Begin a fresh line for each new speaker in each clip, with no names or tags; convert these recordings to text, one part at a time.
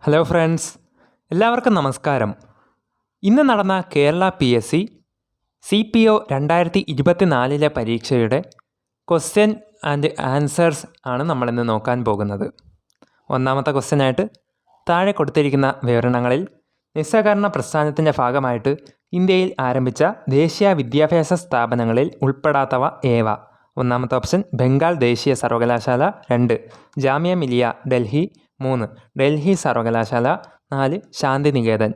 Hello friends, എല്ലാവർക്കും നമസ്കാരം. ഇന്ന് നടന്ന കേരള PSC CPO 2024 പരീക്ഷയുടെ ക്വസ്റ്റ്യൻ ആൻഡ് ആൻസേഴ്സ് ആണ് നമ്മളിന്ന് നോക്കാൻ പോകുന്നത്. ഒന്നാമത്തെ ക്വസ്റ്റ്യനായിട്ട് താഴെ കൊടുത്തിരിക്കുന്ന വിവരണങ്ങളിൽ നിസ്സഹകരണ പ്രസ്ഥാനത്തിൻ്റെ ഭാഗമായിട്ട് ഇന്ത്യയിൽ ആരംഭിച്ച ദേശീയ വിദ്യാഭ്യാസ സ്ഥാപനങ്ങളിൽ ഉൾപ്പെടാത്തവ ഏവ? ഒന്നാമത്തെ ഓപ്ഷൻ ബംഗാൾ ദേശീയ സർവകലാശാല, 2 ജാമിയ മിലിയ ഡൽഹി, 3 ഡൽഹി സർവകലാശാല, 4 ശാന്തിനികേതൻ.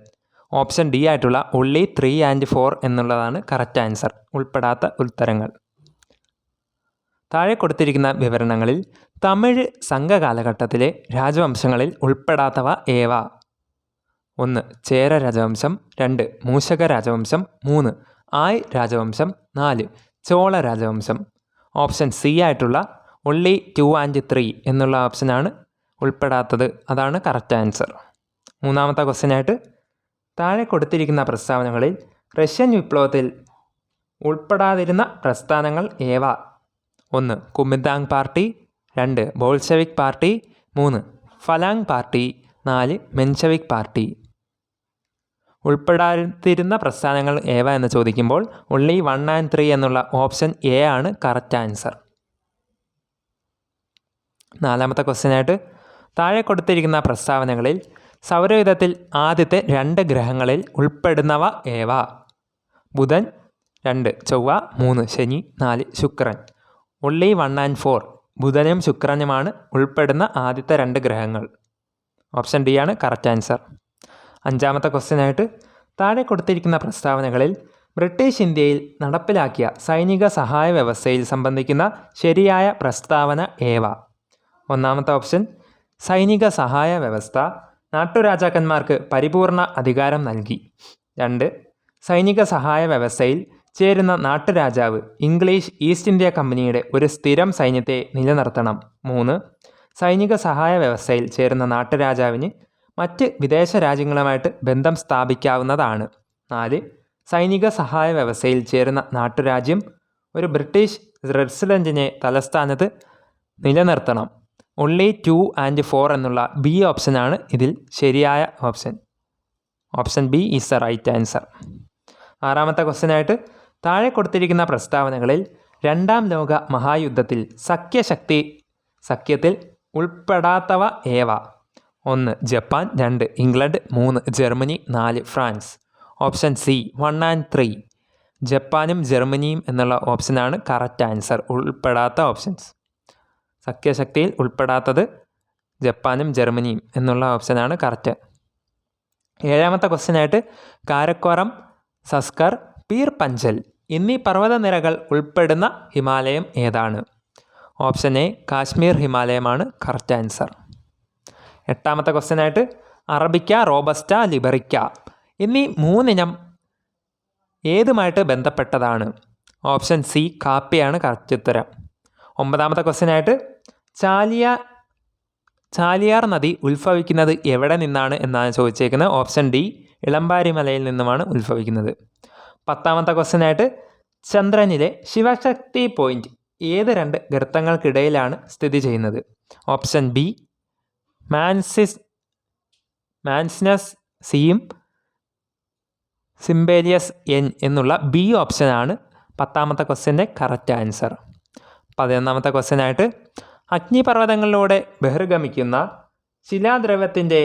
ഓപ്ഷൻ ഡി ആയിട്ടുള്ള only 3 and 4 എന്നുള്ളതാണ് കറക്റ്റ് ആൻസർ. ഉൾപ്പെടാത്ത ഉത്തരങ്ങൾ. താഴെ കൊടുത്തിരിക്കുന്ന വിവരണങ്ങളിൽ തമിഴ് സംഘകാലഘട്ടത്തിലെ രാജവംശങ്ങളിൽ ഉൾപ്പെടാത്തവ ഏവ? 1 ചേര രാജവംശം, 2 മൂഷക രാജവംശം, 3 ആയ് രാജവംശം, 4 ചോള രാജവംശം. ഓപ്ഷൻ സി ആയിട്ടുള്ള only 2 and 3 എന്നുള്ള ഓപ്ഷനാണ് ഉൾപ്പെടാത്തത്. അതാണ് കറക്റ്റ് ആൻസർ. മൂന്നാമത്തെ ക്വസ്റ്റ്യനായിട്ട് താഴെ കൊടുത്തിരിക്കുന്ന പ്രസ്താവനകളിൽ റഷ്യൻ വിപ്ലവത്തിൽ ഉൾപ്പെടാതിരുന്ന പ്രസ്ഥാനങ്ങൾ ഏവ? 1 Kuomintang party, 2 Bolshevik party, 3 Falange party, 4 Menshevik party. ഉൾപ്പെടാതിരുന്ന പ്രസ്ഥാനങ്ങൾ ഏവ എന്ന് ചോദിക്കുമ്പോൾ only 1 and 3 എന്നുള്ള ഓപ്ഷൻ എ ആണ് കറക്റ്റ് ആൻസർ. നാലാമത്തെ ക്വസ്റ്റ്യനായിട്ട് താഴെ കൊടുത്തിരിക്കുന്ന പ്രസ്താവനകളിൽ സൗരയൂഥത്തിൽ ആദ്യത്തെ 2 ഗ്രഹങ്ങളിൽ ഉൾപ്പെടുന്നവ ഏവ? ബുധൻ, 2 ചൊവ്വ, 3 ശനി, 4 ശുക്രൻ. only 1 and 4 ബുധനും ശുക്രനുമാണ് ഉൾപ്പെടുന്ന ആദ്യത്തെ 2 ഗ്രഹങ്ങൾ. ഓപ്ഷൻ ഡി ആണ് കറക്റ്റ് ആൻസർ. അഞ്ചാമത്തെ ക്വസ്റ്റ്യനായിട്ട് താഴെ കൊടുത്തിരിക്കുന്ന പ്രസ്താവനകളിൽ ബ്രിട്ടീഷ് ഇന്ത്യയിൽ നടപ്പിലാക്കിയ സൈനിക സഹായ വ്യവസ്ഥയിൽ സംബന്ധിക്കുന്ന ശരിയായ പ്രസ്താവന ഏവ? ഒന്നാമത്തെ ഓപ്ഷൻ സൈനിക സഹായ വ്യവസ്ഥ നാട്ടുരാജാക്കന്മാർക്ക് പരിപൂർണ അധികാരം നൽകി. 2 സൈനിക സഹായ വ്യവസ്ഥയിൽ ചേരുന്ന നാട്ടുരാജാവ് ഇംഗ്ലീഷ് ഈസ്റ്റ് ഇന്ത്യ കമ്പനിയുടെ ഒരു സ്ഥിരം സൈന്യത്തെ നിലനിർത്തണം. 3 സൈനിക സഹായ വ്യവസ്ഥയിൽ ചേരുന്ന നാട്ടുരാജാവിന് മറ്റ് വിദേശ രാജ്യങ്ങളുമായിട്ട് ബന്ധം സ്ഥാപിക്കാവുന്നതാണ്. 4 സൈനിക സഹായ വ്യവസ്ഥയിൽ ചേരുന്ന നാട്ടുരാജ്യം ഒരു ബ്രിട്ടീഷ് റെസിഡൻറ്റിനെ തലസ്ഥാനത്ത് നിലനിർത്തണം. only 2 and 4 എന്നുള്ള ബി ഓപ്ഷനാണ് ഇതിൽ ശരിയായ option. Option B is the right answer. ആറാമത്തെ ക്വസ്റ്റ്യനായിട്ട് താഴെ കൊടുത്തിരിക്കുന്ന പ്രസ്താവനകളിൽ 2ാം ലോക മഹായുദ്ധത്തിൽ സഖ്യത്തിൽ ഉൾപ്പെടാത്തവ ഏവ? 1 Japan, 2 England, 3 Germany, 4 France. Option C 1 and 3 ജപ്പാനും ജർമ്മനിയും എന്നുള്ള ഓപ്ഷനാണ് കറക്റ്റ് ആൻസർ. ഉൾപ്പെടാത്ത ഓപ്ഷൻസ് സഖ്യശക്തിയിൽ ഉൾപ്പെടാത്തത് ജപ്പാനും ജർമ്മനിയും എന്നുള്ള ഓപ്ഷനാണ് കറക്റ്റ്. ഏഴാമത്തെ ക്വസ്റ്റ്യനായിട്ട് കാരക്കോറം, സസ്കർ, പീർ പഞ്ചൽ എന്നീ പർവ്വതനിരകൾ ഉൾപ്പെടുന്ന ഹിമാലയം ഏതാണ്? ഓപ്ഷൻ എ കാശ്മീർ ഹിമാലയമാണ് കറക്റ്റ് ആൻസർ. എട്ടാമത്തെ ക്വസ്റ്റ്യനായിട്ട് അറബിക്ക, റോബസ്റ്റ, ലിബറിക്ക എന്നീ 3 ഇനം ഏതുമായിട്ട് ബന്ധപ്പെട്ടതാണ്? ഓപ്ഷൻ സി കാപ്പിയാണ് കറക്റ്റ് ഉത്തരം. ഒമ്പതാമത്തെ ക്വസ്റ്റ്യനായിട്ട് ചാലിയാർ നദി ഉത്ഭവിക്കുന്നത് എവിടെ നിന്നാണ് എന്നാണ് ചോദിച്ചേക്കുന്നത്. ഓപ്ഷൻ ഡി ഇളമ്പാരി മലയിൽ നിന്നുമാണ് ഉത്ഭവിക്കുന്നത്. പത്താമത്തെ ക്വസ്റ്റ്യനായിട്ട് ചന്ദ്രനിലെ ശിവശക്തി പോയിന്റ് ഏത് 2 ഗർത്തങ്ങൾക്കിടയിലാണ് സ്ഥിതി ചെയ്യുന്നത്? ഓപ്ഷൻ ബി മാൻസിനസ് സിയും സിംബേലിയസ് എൻ എന്നുള്ള ബി ഓപ്ഷനാണ് പത്താമത്തെ ക്വസ്റ്റ്യൻ്റെ കറക്റ്റ് ആൻസർ. 11ാമത്തെ ക്വസ്റ്റ്യനായിട്ട് അഗ്നിപർവ്വതങ്ങളിലൂടെ ബഹിർഗമിക്കുന്ന ശിലാദ്രവ്യത്തിൻ്റെ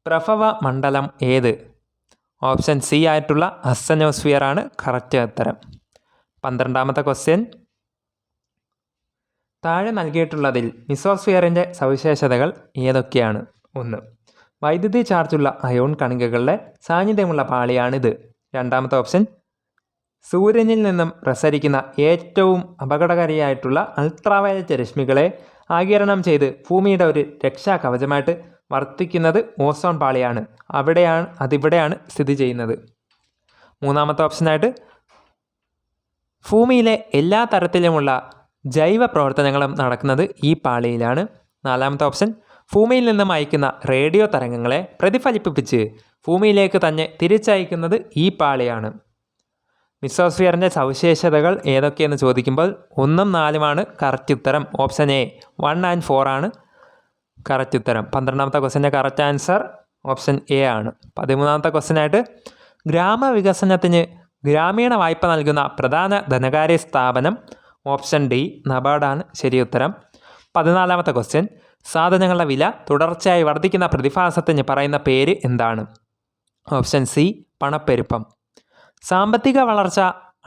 പ്രഭവ മണ്ഡലം ഏത്? ഓപ്ഷൻ സി ആയിട്ടുള്ള അസ്തനോസ്ഫിയർ ആണ് കറക്റ്റ് ഉത്തരം. 12ാമത്തെ ക്വസ്റ്റ്യൻ താഴെ നൽകിയിട്ടുള്ളതിൽ മിസോസ്ഫിയറിൻ്റെ സവിശേഷതകൾ ഏതൊക്കെയാണ്? 1 വൈദ്യുതി ചാർജുള്ള അയോൺ കണികകളുടെ സാന്നിധ്യമുള്ള പാളിയാണിത്. 2ാമത്തെ ഓപ്ഷൻ സൂര്യനിൽ നിന്നും പ്രസരിക്കുന്ന ഏറ്റവും അപകടകാരിയായിട്ടുള്ള അൾട്രാവയലറ്റ് രശ്മികളെ ആഗിരണം ചെയ്ത് ഭൂമിയുടെ ഒരു രക്ഷാ കവചമായിട്ട് വർത്തിക്കുന്നത് ഓസോൺ പാളിയാണ്. അതിവിടെയാണ് സ്ഥിതി ചെയ്യുന്നത്. 3ാമത്തെ ഓപ്ഷനായിട്ട് ഭൂമിയിലെ എല്ലാ തരത്തിലുമുള്ള ജൈവ പ്രവർത്തനങ്ങളും നടക്കുന്നത് ഈ പാളിയിലാണ്. 4ാമത്തെ ഓപ്ഷൻ ഭൂമിയിൽ നിന്നും അയക്കുന്ന റേഡിയോ തരംഗങ്ങളെ പ്രതിഫലിപ്പിച്ച് ഭൂമിയിലേക്ക് തന്നെ തിരിച്ചയക്കുന്നത് ഈ പാളിയാണ്. മിസോസ്ഫിയറിൻ്റെ സവിശേഷതകൾ ഏതൊക്കെയെന്ന് ചോദിക്കുമ്പോൾ 1 ഉം 4ഉമാണ് കറക്റ്റ് ഉത്തരം. ഓപ്ഷൻ എ 1 and 4 ആണ് കറക്റ്റ് ഉത്തരം. 12ാമത്തെ ക്വസ്റ്റ്യൻ്റെ കറക്റ്റ് ആൻസർ ഓപ്ഷൻ എ ആണ്. 13ാമത്തെ ക്വസ്റ്റ്യനായിട്ട് ഗ്രാമവികസനത്തിന് ഗ്രാമീണ വായ്പ നൽകുന്ന പ്രധാന ധനകാര്യ സ്ഥാപനം ഓപ്ഷൻ ഡി നബാർഡാണ് ശരി ഉത്തരം. 14ാമത്തെ ക്വസ്റ്റ്യൻ സാധനങ്ങളുടെ വില തുടർച്ചയായി വർദ്ധിക്കുന്ന പ്രതിഭാസത്തിന് പറയുന്ന പേര് എന്താണ്? ഓപ്ഷൻ സി പണപ്പെരുപ്പം. സാമ്പത്തിക വളർച്ച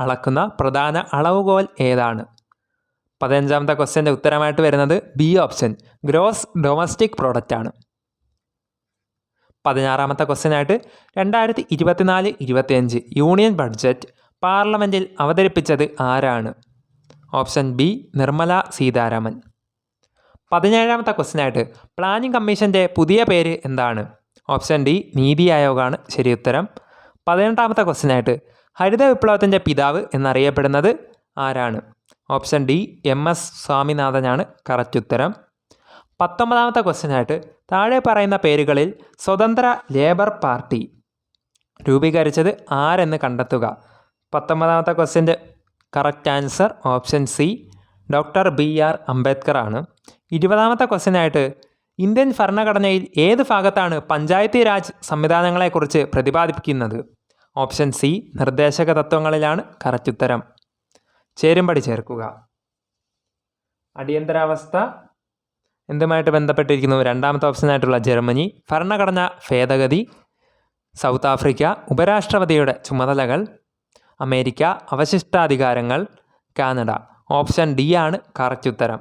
അളക്കുന്ന പ്രധാന അളവുകോൽ ഏതാണ്? 15ാമത്തെ ക്വസ്റ്റ്യൻ്റെ ഉത്തരമായിട്ട് വരുന്നത് B option gross domestic product ആണ്. 16ാമത്തെ ക്വസ്റ്റ്യനായിട്ട് 2024-25 യൂണിയൻ ബഡ്ജറ്റ് പാർലമെൻറ്റിൽ അവതരിപ്പിച്ചത് ആരാണ്? Option B Nirmala Sitharaman. 17ാമത്തെ ക്വസ്റ്റ്യനായിട്ട് പ്ലാനിംഗ് കമ്മീഷൻ്റെ പുതിയ പേര് എന്താണ്? ഓപ്ഷൻ ഡി നീതി ആയോഗാണ് ശരി ഉത്തരം. 18ാമത്തെ ക്വസ്റ്റ്യനായിട്ട് ഹരിത വിപ്ലവത്തിൻ്റെ പിതാവ് എന്നറിയപ്പെടുന്നത് ആരാണ്? ഓപ്ഷൻ ഡി MS സ്വാമിനാഥനാണ് കറക്റ്റ് ഉത്തരം. 19ാമത്തെ ക്വസ്റ്റ്യനായിട്ട് താഴെ പറയുന്ന പേരുകളിൽ സ്വതന്ത്ര ലേബർ പാർട്ടി രൂപീകരിച്ചത് ആരെന്ന് കണ്ടെത്തുക. 19ാമത്തെ ക്വസ്റ്റ്യൻ്റെ correct answer option C doctor BR Ambedkar ആണ്. 20ാമത്തെ ക്വസ്റ്റ്യനായിട്ട് ഇന്ത്യൻ ഭരണഘടനയിൽ ഏത് ഭാഗത്താണ് പഞ്ചായത്തി രാജ് സംവിധാനങ്ങളെക്കുറിച്ച് പ്രതിപാദിപ്പിക്കുന്നത്? ഓപ്ഷൻ സി നിർദ്ദേശക തത്വങ്ങളിലാണ് കറക്റ്റ് ഉത്തരം. ചേരുംപടി ചേർക്കുക. അടിയന്തരാവസ്ഥ എന്തുമായിട്ട് ബന്ധപ്പെട്ടിരിക്കുന്നു? 2ാമത്തെ ഓപ്ഷനായിട്ടുള്ള ജർമ്മനി. ഭരണഘടന ഭേദഗതി സൗത്ത് ആഫ്രിക്ക. ഉപരാഷ്ട്രപതിയുടെ ചുമതലകൾ അമേരിക്ക. അവശിഷ്ടാധികാരങ്ങൾ കാനഡ. ഓപ്ഷൻ ഡി ആണ് കറക്റ്റ് ഉത്തരം.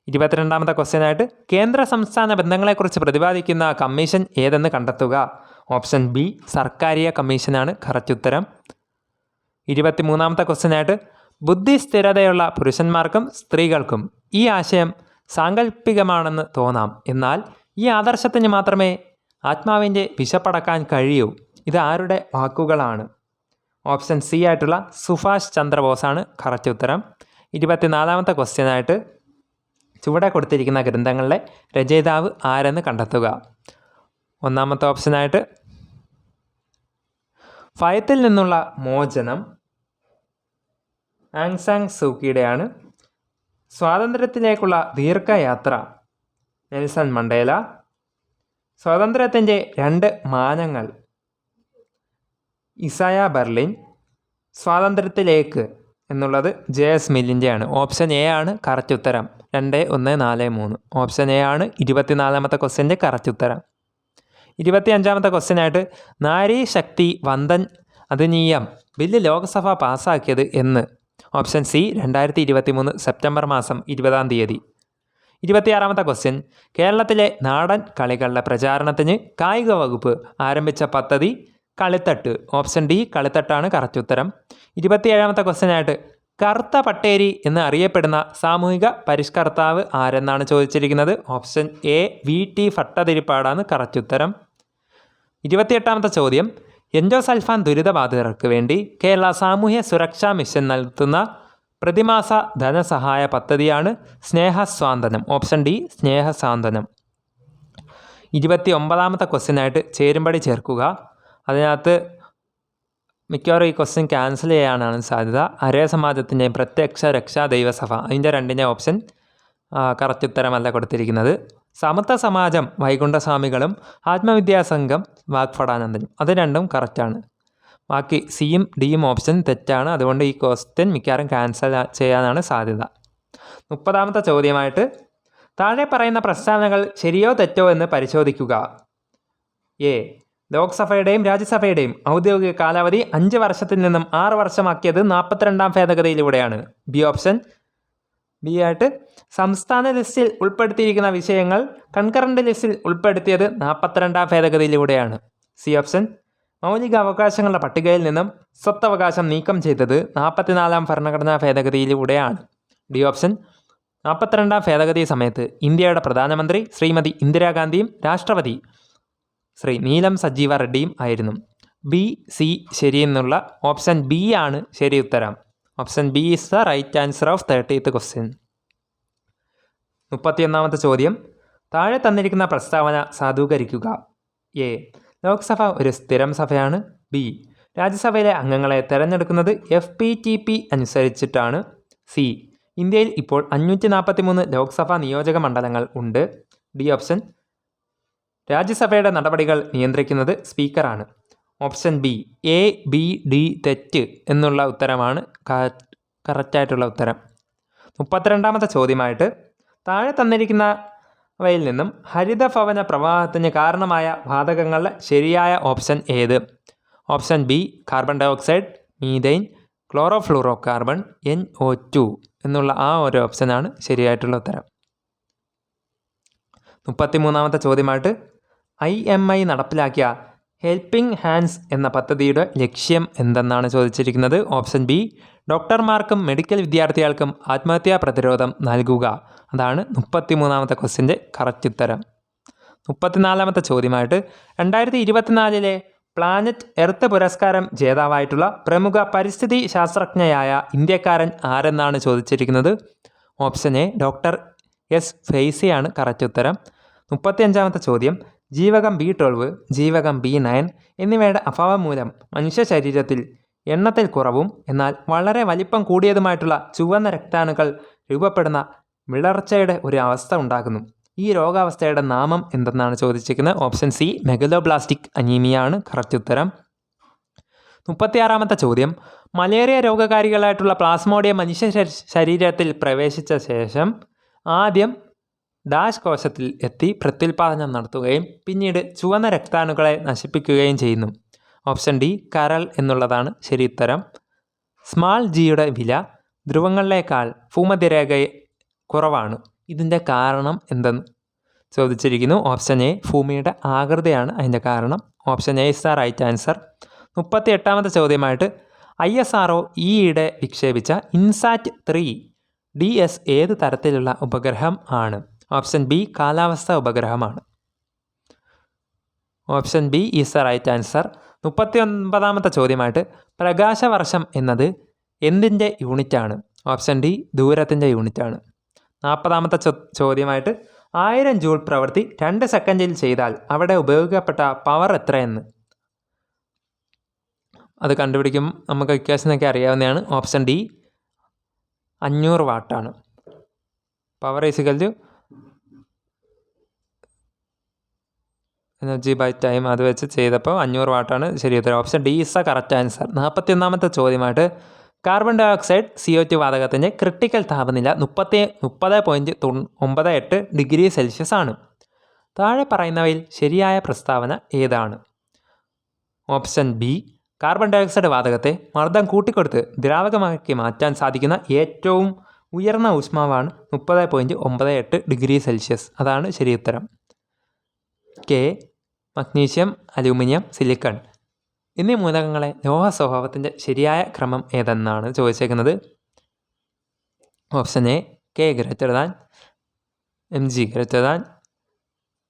22ാമത്തെ ക്വസ്റ്റ്യനായിട്ട് കേന്ദ്ര സംസ്ഥാന ബന്ധങ്ങളെക്കുറിച്ച് പ്രതിപാദിക്കുന്ന കമ്മീഷൻ ഏതെന്ന് കണ്ടെത്തുക. ഓപ്ഷൻ ബി സർക്കാരിയ കമ്മീഷനാണ് കറക്റ്റ് ഉത്തരം. 23ാമത്തെ ക്വസ്റ്റ്യനായിട്ട് ബുദ്ധി സ്ഥിരതയുള്ള പുരുഷന്മാർക്കും സ്ത്രീകൾക്കും ഈ ആശയം സാങ്കല്പികമാണെന്ന് തോന്നാം, എന്നാൽ ഈ ആദർശത്തിന് മാത്രമേ ആത്മാവിൻ്റെ വിശപ്പടക്കാൻ കഴിയൂ. ഇത് ആരുടെ വാക്കുകളാണ്? ഓപ്ഷൻ സി ആയിട്ടുള്ള സുഭാഷ് ചന്ദ്രബോസാണ് കറക്റ്റ് ഉത്തരം. 24ാമത്തെ ക്വസ്റ്റ്യനായിട്ട് ചുവടെ കൊടുത്തിരിക്കുന്ന ഗ്രന്ഥങ്ങളിലെ രചയിതാവ് ആരെന്ന് കണ്ടെത്തുക. 1ാമത്തെ ഓപ്ഷനായിട്ട് ഭയത്തിൽ നിന്നുള്ള മോചനം ആങ് സാങ് സൂക്കിയുടെയാണ്. സ്വാതന്ത്ര്യത്തിലേക്കുള്ള ദീർഘയാത്ര നെൽസൺ മണ്ടേല. സ്വാതന്ത്ര്യത്തിൻ്റെ 2 മാനങ്ങൾ ഇസായ ബെർലിൻ. സ്വാതന്ത്ര്യത്തിലേക്ക് എന്നുള്ളത് JS മില്ലിൻ്റെയാണ്. ഓപ്ഷൻ എ ആണ് കറക്റ്റ് ഉത്തരം. 2, 1, 4, 3. ഓപ്ഷൻ എ ആണ് 24ാമത്തെ ക്വസ്റ്റ്യൻ്റെ കറക്റ്റ് ഉത്തരം. 25ാമത്തെ ക്വസ്റ്റ്യനായിട്ട് നാരി ശക്തി വന്ദൻ അധിനിയം ബില്ല് ലോക്സഭ പാസ്സാക്കിയത് എന്ന്? ഓപ്ഷൻ സി 2023 സെപ്റ്റംബർ മാസം 20-ാം തീയതി. 26ാമത്തെ ക്വസ്റ്റ്യൻ കേരളത്തിലെ നാടൻ കളികളുടെ പ്രചാരണത്തിന് കായിക വകുപ്പ് ആരംഭിച്ച പദ്ധതി കളിത്തട്ട്. ഓപ്ഷൻ ഡി കളിത്തട്ടാണ് കറക്റ്റ് ഉത്തരം. 27ാമത്തെ ക്വസ്റ്റ്യനായിട്ട് കറുത്ത പട്ടേരി എന്ന് അറിയപ്പെടുന്ന സാമൂഹിക പരിഷ്കർത്താവ് ആരെന്നാണ് ചോദിച്ചിരിക്കുന്നത്? ഓപ്ഷൻ എ VT ഭട്ടതിരിപ്പാടാണ് കറക്റ്റ് ഉത്തരം. 28ാമത്തെ ചോദ്യം എൻഡോസൾഫാൻ ദുരിതബാധിതർക്ക് വേണ്ടി കേരള സാമൂഹ്യ സുരക്ഷാ മിഷൻ നടത്തുന്ന പ്രതിമാസ ധനസഹായ പദ്ധതിയാണ് സ്നേഹസ്വാന്തനം. Option D സ്നേഹസാന്ത്വനം. 29ാമത്തെ ക്വസ്റ്റ്യനായിട്ട് ചേരുംപടി ചേർക്കുക. അതിനകത്ത് മിക്കവാറും ഈ ക്വസ്റ്റ്യൻ ക്യാൻസൽ ചെയ്യാനാണ് സാധ്യത. അരേ സമാജത്തിൻ്റെയും പ്രത്യക്ഷ രക്ഷാ ദൈവസഭ അതിൻ്റെ 2ൻ്റെ ഓപ്ഷൻ കറക്റ്റ് ഉത്തരമല്ല കൊടുത്തിരിക്കുന്നത്. സമത്വ സമാജം വൈകുണ്ഠസ്വാമികളും ആത്മവിദ്യാസംഘം വാഗ്ഭടാനന്ദനും അത് 2ഉം കറക്റ്റാണ്. ബാക്കി സിയും ഡിയും ഓപ്ഷൻ തെറ്റാണ്. അതുകൊണ്ട് ഈ ക്വസ്റ്റ്യൻ മിക്കവാറും ക്യാൻസൽ ചെയ്യാനാണ് സാധ്യത. 30ാമത്തെ ചോദ്യമായിട്ട് താഴെ പറയുന്ന പ്രസ്താവനകൾ ശരിയോ തെറ്റോ എന്ന് പരിശോധിക്കുക. എ ലോക്സഭയുടെയും രാജ്യസഭയുടെയും ഔദ്യോഗിക കാലാവധി 5 വർഷത്തിൽ നിന്നും 6 വർഷമാക്കിയത് 42ാം ഭേദഗതിയിലൂടെയാണ്. ബി ഓപ്ഷൻ ബി ആയിട്ട് സംസ്ഥാന ലിസ്റ്റിൽ ഉൾപ്പെടുത്തിയിരിക്കുന്ന വിഷയങ്ങൾ കൺകറന്റ് ലിസ്റ്റിൽ ഉൾപ്പെടുത്തിയത് 42ാം ഭേദഗതിയിലൂടെയാണ്. സി ഓപ്ഷൻ മൗലിക അവകാശങ്ങളുടെ പട്ടികയിൽ നിന്നും സ്വത്തവകാശം നീക്കം ചെയ്തത് 44ാം ഭരണഘടനാ ഭേദഗതിയിലൂടെയാണ്. ഡി ഓപ്ഷൻ 42ാം ഭേദഗതി സമയത്ത് ഇന്ത്യയുടെ പ്രധാനമന്ത്രി ശ്രീമതി ഇന്ദിരാഗാന്ധിയും രാഷ്ട്രപതി ശ്രീ നീലം സജീവ റെഡ്ഡിയും ആയിരുന്നു. ബി സി ശരിയെന്നുള്ള ഓപ്ഷൻ ബി ആണ് ശരി ഉത്തരം. Option B is the right answer of 30th question. 31ാമത്തെ ചോദ്യം താഴെ തന്നിരിക്കുന്ന പ്രസ്താവന സാധൂകരിക്കുക. എ ലോക്സഭ ഒരു സ്ഥിരം സഭയാണ്. ബി രാജ്യസഭയിലെ അംഗങ്ങളെ തിരഞ്ഞെടുക്കുന്നത് FPTP അനുസരിച്ചിട്ടാണ്. സി ഇന്ത്യയിൽ ഇപ്പോൾ 543 ലോക്സഭാ നിയോജക മണ്ഡലങ്ങൾ ഉണ്ട്. ഡി ഓപ്ഷൻ രാജ്യസഭയുടെ നടപടികൾ നിയന്ത്രിക്കുന്നത് സ്പീക്കറാണ്. Option B A, B, D തെറ്റ് എന്നുള്ള ഉത്തരമാണ് കറക്റ്റായിട്ടുള്ള ഉത്തരം. 32ാമത്തെ ചോദ്യമായിട്ട് താഴെ തന്നിരിക്കുന്നവയിൽ നിന്നും ഹരിതഭവന പ്രവാഹത്തിന് കാരണമായ വാതകങ്ങളുടെ ശരിയായ ഓപ്ഷൻ ഏത്? Option B carbon dioxide, methane, chlorofluorocarbon, NO2 എന്നുള്ള ആ ഒരു ഓപ്ഷനാണ് ശരിയായിട്ടുള്ള ഉത്തരം. 33ാമത്തെ ചോദ്യമായിട്ട് IMI നടപ്പിലാക്കിയ ഹെൽപ്പിംഗ് ഹാൻഡ്സ് എന്ന പദ്ധതിയുടെ ലക്ഷ്യം എന്തെന്നാണ് ചോദിച്ചിരിക്കുന്നത്. ഓപ്ഷൻ ബി ഡോക്ടർമാർക്കും മെഡിക്കൽ വിദ്യാർത്ഥികൾക്കും ആത്മഹത്യാ പ്രതിരോധം നൽകുക. അതാണ് 33ാമത്തെ ക്വസ്റ്റ്യൻ്റെ കറക്റ്റ് ഉത്തരം. 34ാമത്തെ ചോദ്യമായിട്ട് 2024 പ്ലാനറ്റ് എർത്ത് പുരസ്കാരം ജേതാവായിട്ടുള്ള പ്രമുഖ പരിസ്ഥിതി ശാസ്ത്രജ്ഞയായ ഇന്ത്യക്കാരൻ ആരെന്നാണ് ചോദിച്ചിരിക്കുന്നത്. Option A doctor S. ഫെയ്സിയാണ് കറക്റ്റ് ഉത്തരം. 35ാമത്തെ ചോദ്യം ജീവകം B12, ജീവകം B9 എന്നിവയുടെ അഭാവം മൂലം മനുഷ്യ ശരീരത്തിൽ എണ്ണത്തിൽ കുറവും എന്നാൽ വളരെ വലിപ്പം കൂടിയതുമായിട്ടുള്ള ചുവന്ന രക്താണുക്കൾ രൂപപ്പെടുന്ന വിളർച്ചയുടെ ഒരു അവസ്ഥ ഉണ്ടാകുന്നു. ഈ രോഗാവസ്ഥയുടെ നാമം എന്തെന്നാണ് ചോദിച്ചിരിക്കുന്നത്. ഓപ്ഷൻ സി മെഗലോബ്ലാസ്റ്റിക് അനീമിയ ആണ് കറക്റ്റ് ഉത്തരം. 36ാമത്തെ ചോദ്യം മലേറിയ രോഗകാരികളായിട്ടുള്ള പ്ലാസ്മോഡിയം മനുഷ്യ ശരീരത്തിൽ പ്രവേശിച്ച ശേഷം ആദ്യം ഡാഷ് കോശത്തിൽ എത്തി പ്രത്യുൽപാദനം നടത്തുകയും പിന്നീട് ചുവന്ന രക്താണുക്കളെ നശിപ്പിക്കുകയും ചെയ്യുന്നു. ഓപ്ഷൻ ഡി കരൾ എന്നുള്ളതാണ് ശരി ഉത്തരം. സ്മാൾ ജിയുടെ വില ധ്രുവങ്ങളിലേക്കാൾ ഭൂമധ്യരേഖ കുറവാണ്. ഇതിൻ്റെ കാരണം എന്തെന്ന് ചോദിച്ചിരിക്കുന്നു. ഓപ്ഷൻ എ ഭൂമിയുടെ ആകൃതിയാണ് അതിൻ്റെ കാരണം. Option A is the right answer. 38ാമത്തെ ചോദ്യമായിട്ട് ISRO ഈയിടെ വിക്ഷേപിച്ച ഇൻസാറ്റ് 3 DS ഏത് തരത്തിലുള്ള ഉപഗ്രഹം ആണ്? ഓപ്ഷൻ ബി കാലാവസ്ഥ ഉപഗ്രഹമാണ്. Option B is the right answer. 39ാമത്തെ ചോദ്യമായിട്ട് പ്രകാശവർഷം എന്നത് എന്തിൻ്റെ യൂണിറ്റാണ്? ഓപ്ഷൻ ഡി ദൂരത്തിൻ്റെ യൂണിറ്റാണ്. 40ാമത്തെ ചോദ്യമായിട്ട് 1000 ജൂൾ പ്രവൃത്തി 2 സെക്കൻഡിൽ ചെയ്താൽ അവിടെ ഉപയോഗിക്കപ്പെട്ട പവർ എത്രയെന്ന് അത് കണ്ടുപിടിക്കും. നമുക്ക് ഇക്വേഷനൊക്കെ അറിയാവുന്നതാണ്. ഓപ്ഷൻ ഡി 500 വാട്ടാണ്. Power is equal to energy by time അത് വെച്ച് ചെയ്തപ്പോൾ 500 വാട്ടാണ് ശരി ഉത്തരം. Option D is the correct answer. 41ാമത്തെ ചോദ്യമായിട്ട് കാർബൺ ഡൈ ഓക്സൈഡ് CO2 വാതകത്തിൻ്റെ ക്രിട്ടിക്കൽ താപനില 30.98 ഡിഗ്രി സെൽഷ്യസ് ആണ്. താഴെ പറയുന്നവയിൽ ശരിയായ പ്രസ്താവന ഏതാണ്? Option B carbon dioxide വാതകത്തെ മർദ്ദം കൂട്ടിക്കൊടുത്ത് ദ്രാവകമാക്കി മാറ്റാൻ സാധിക്കുന്ന ഏറ്റവും ഉയർന്ന ഊഷ്മാവാണ് 30.98 ഡിഗ്രി സെൽഷ്യസ്. അതാണ് ശരി ഉത്തരം. കെ മഗ്നീഷ്യം, അലൂമിനിയം, സിലിക്കൺ എന്നീ മൂലകങ്ങളെ ലോഹ സ്വഭാവത്തിൻ്റെ ശരിയായ ക്രമം ഏതെന്നാണ് ചോദിച്ചേക്കുന്നത്. Option A K greater than, Mg greater than,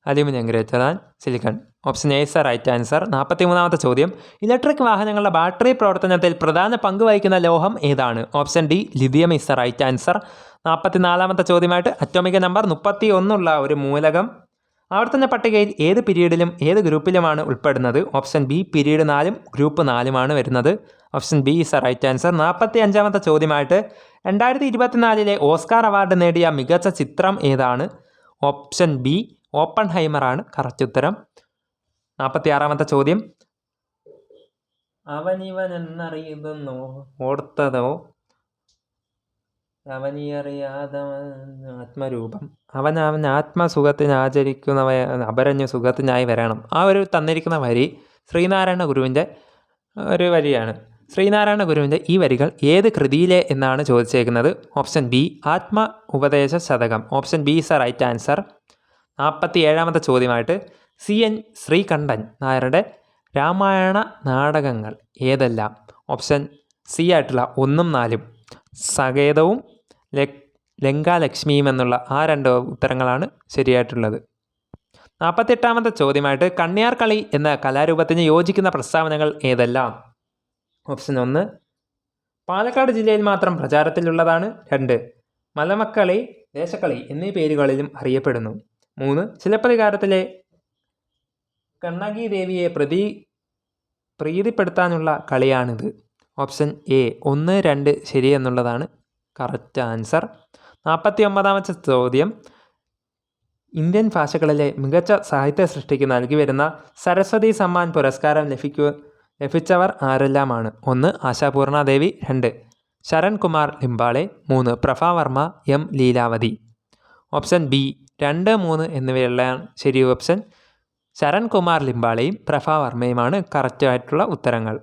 aluminium greater than, silicon. Option A is the right answer. 43ാമത്തെ ചോദ്യം ഇലക്ട്രിക് വാഹനങ്ങളുടെ ബാറ്ററി പ്രവർത്തനത്തിൽ പ്രധാന പങ്ക് വഹിക്കുന്ന ലോഹം ഏതാണ്? Option D lithium is the right answer. 44ാമത്തെ ചോദ്യമായിട്ട് അറ്റോമിക നമ്പർ 31 ഒരു മൂലകം ആവർത്തന പട്ടികയിൽ ഏത് പീരീഡിലും ഏത് ഗ്രൂപ്പിലുമാണ് ഉൾപ്പെടുന്നത്? ഓപ്ഷൻ ബി പീരീഡ് 4 ഗ്രൂപ്പ് 4 വരുന്നത്. Option B is the right answer. 45ാമത്തെ ചോദ്യമായിട്ട് 2024 ഓസ്കാർ അവാർഡ് നേടിയ മികച്ച ചിത്രം ഏതാണ്? ഓപ്ഷൻ ബി ഓപ്പൺഹൈമറാണ് കറക്റ്റ് ഉത്തരം. 46ാമത്തെ ചോദ്യം അവനിവൻ എന്നറിയുന്നോ ഓർത്തതോ അവനിയറിയാതെ ആത്മരൂപം അവൻ ആത്മസുഖത്തിന് ആചരിക്കുന്നവ അപരഞ്ഞു സുഖത്തിനായി വരണം. ആ ഒരു തന്നിരിക്കുന്ന വരി ശ്രീനാരായണ ഗുരുവിൻ്റെ ഒരു വരിയാണ്. ശ്രീനാരായണ ഗുരുവിൻ്റെ ഈ വരികൾ ഏത് കൃതിയിലെ എന്നാണ് ചോദിച്ചേക്കുന്നത്. Option B Atma Upadesa Satakam. Option B is the right answer. 47ാമത്തെ ചോദ്യമായിട്ട് CN ശ്രീകണ്ഠൻ നായരുടെ രാമായണ നാടകങ്ങൾ ഏതെല്ലാം? ഓപ്ഷൻ സി ആയിട്ടുള്ള 1ഉം 4ഉം സകേതവും ലങ്കാലക്ഷ്മിയും എന്നുള്ള ആ 2 ഉത്തരങ്ങളാണ് ശരിയായിട്ടുള്ളത്. 48ാമത്തെ ചോദ്യമായിട്ട് കണ്ണിയാർ കളി എന്ന കലാരൂപത്തിന് യോജിക്കുന്ന പ്രസ്താവനകൾ ഏതെല്ലാം? ഓപ്ഷൻ 1 പാലക്കാട് ജില്ലയിൽ മാത്രം പ്രചാരത്തിലുള്ളതാണ്. 2 മലമക്കളി, ദേശക്കളി എന്നീ പേരുകളിലും അറിയപ്പെടുന്നു. 3 ചിലപ്പതികാരത്തിലെ കണ്ണകി ദേവിയെ പ്രീതിപ്പെടുത്താനുള്ള കളിയാണിത്. ഓപ്ഷൻ എ 1, 2 ശരി എന്നുള്ളതാണ് കറക്റ്റ് ആൻസർ. 49ാമത്തെ ചോദ്യം ഇന്ത്യൻ ഭാഷകളിലെ മികച്ച സാഹിത്യ സൃഷ്ടിക്ക് നൽകി വരുന്ന സരസ്വതി സമ്മാൻ പുരസ്കാരം ലഭിച്ചവർ ആരെല്ലാമാണ്? 1. Ashapurna Devi. 2. Sharan Kumar Limbale. 3. Prabha Varma. M. Leelavathi. Option B 2, 3 എന്നിവയുള്ള ശരി ഓപ്ഷൻ ശരൺ കുമാർ ലിംബാളെയും പ്രഭാവർമ്മയുമാണ് കറക്റ്റായിട്ടുള്ള ഉത്തരങ്ങൾ.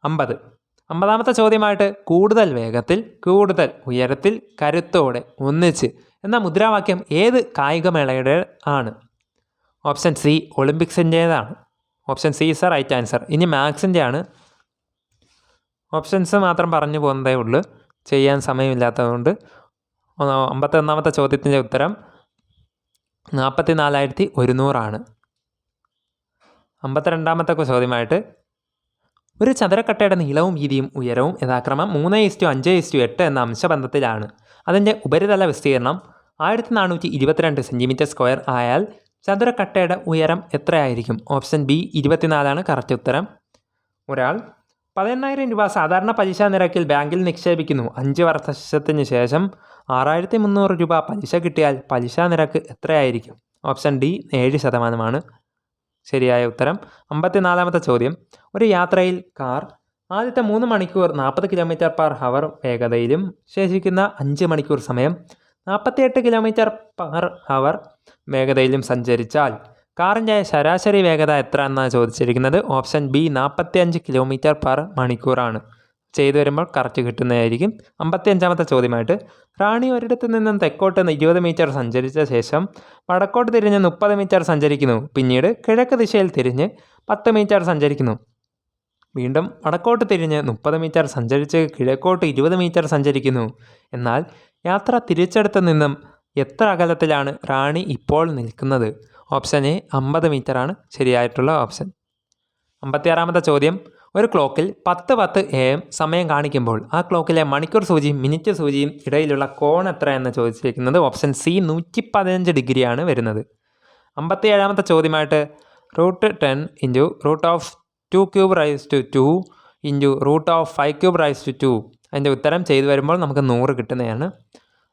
50ാമത്തെ ചോദ്യമായിട്ട് കൂടുതൽ വേഗത്തിൽ, കൂടുതൽ ഉയരത്തിൽ, കരുത്തോടെ, ഒന്നിച്ച് എന്ന മുദ്രാവാക്യം ഏത് കായികമേളയുടെ ആണ്? ഓപ്ഷൻ സി ഒളിമ്പിക്സിൻ്റേതാണ്. Option C is right answer. ഇനി മാത്സിൻ്റെ ആണ്. ഓപ്ഷൻസ് മാത്രം പറഞ്ഞു പോകുന്നതേ ഉള്ളൂ, ചെയ്യാൻ സമയമില്ലാത്തതുകൊണ്ട്. 51ാമത്തെ ചോദ്യത്തിൻ്റെ ഉത്തരം 44,100 ആണ്. 52ാമത്തെ ചോദ്യമായിട്ട് ഒരു ചതുരക്കട്ടയുടെ നീളവും വീതിയും ഉയരവും യഥാക്രമം 3:5:8 എന്ന അംശബന്ധത്തിലാണ്. അതിൻ്റെ ഉപരിതല വിസ്തീർണം 1422 സെൻറ്റിമീറ്റർ സ്ക്വയർ ആയാൽ ചതുരക്കട്ടയുടെ ഉയരം എത്രയായിരിക്കും? ഓപ്ഷൻ ബി 24 കറക്റ്റ് ഉത്തരം. ഒരാൾ 18,000 രൂപ സാധാരണ പലിശ നിരക്കിൽ ബാങ്കിൽ നിക്ഷേപിക്കുന്നു. 5 വർഷത്തിന് ശേഷം 6,300 രൂപ പലിശ കിട്ടിയാൽ പലിശ നിരക്ക് എത്രയായിരിക്കും? ഓപ്ഷൻ ഡി 7% ശരിയായ ഉത്തരം. 54ാമത്തെ ചോദ്യം. ഒരു യാത്രയിൽ കാർ ആദ്യത്തെ 3 മണിക്കൂർ 40 km/h വേഗതയിലും ശേഷിക്കുന്ന 5 മണിക്കൂർ സമയം 48 km/h വേഗതയിലും സഞ്ചരിച്ചാൽ കാറിൻ്റെ ശരാശരി വേഗത എത്ര എന്നാണ് ചോദിച്ചിരിക്കുന്നത്? ഓപ്ഷൻ ബി 45 km/h ചെയ്തു വരുമ്പോൾ കറക്റ്റ് കിട്ടുന്നതായിരിക്കും. 55ാമത്തെ ചോദ്യമായിട്ട് റാണി ഒരിടത്തു നിന്നും തെക്കോട്ട് 20 മീറ്റർ സഞ്ചരിച്ച ശേഷം വടക്കോട്ട് തിരിഞ്ഞ് 30 മീറ്റർ സഞ്ചരിക്കുന്നു. പിന്നീട് കിഴക്ക് ദിശയിൽ തിരിഞ്ഞ് 10 മീറ്റർ സഞ്ചരിക്കുന്നു. വീണ്ടും വടക്കോട്ട് തിരിഞ്ഞ് 30 മീറ്റർ സഞ്ചരിച്ച് കിഴക്കോട്ട് 20 മീറ്റർ സഞ്ചരിക്കുന്നു. എന്നാൽ യാത്ര തിരിച്ചെടുത്ത് നിന്നും എത്ര അകലത്തിലാണ് റാണി ഇപ്പോൾ നിൽക്കുന്നത്? ഓപ്ഷൻ എ 50 മീറ്ററാണ് ശരിയായിട്ടുള്ള ഓപ്ഷൻ. 56ാമത്തെ ചോദ്യം. ഒരു ക്ലോക്കിൽ 10:10 AM സമയം കാണിക്കുമ്പോൾ ആ ക്ലോക്കിലെ മണിക്കൂർ സൂചിയും മിനിറ്റ് സൂചിയും ഇടയിലുള്ള കോൺ എത്രയെന്ന് ചോദിച്ചിരിക്കുന്നത്? ഓപ്ഷൻ സി 115 ഡിഗ്രിയാണ് വരുന്നത്. 57ാമത്തെ ചോദ്യമായിട്ട് √10 × √2³ × √5³ അതിൻ്റെ ഉത്തരം ചെയ്തു വരുമ്പോൾ നമുക്ക് 100 കിട്ടുന്നതാണ്.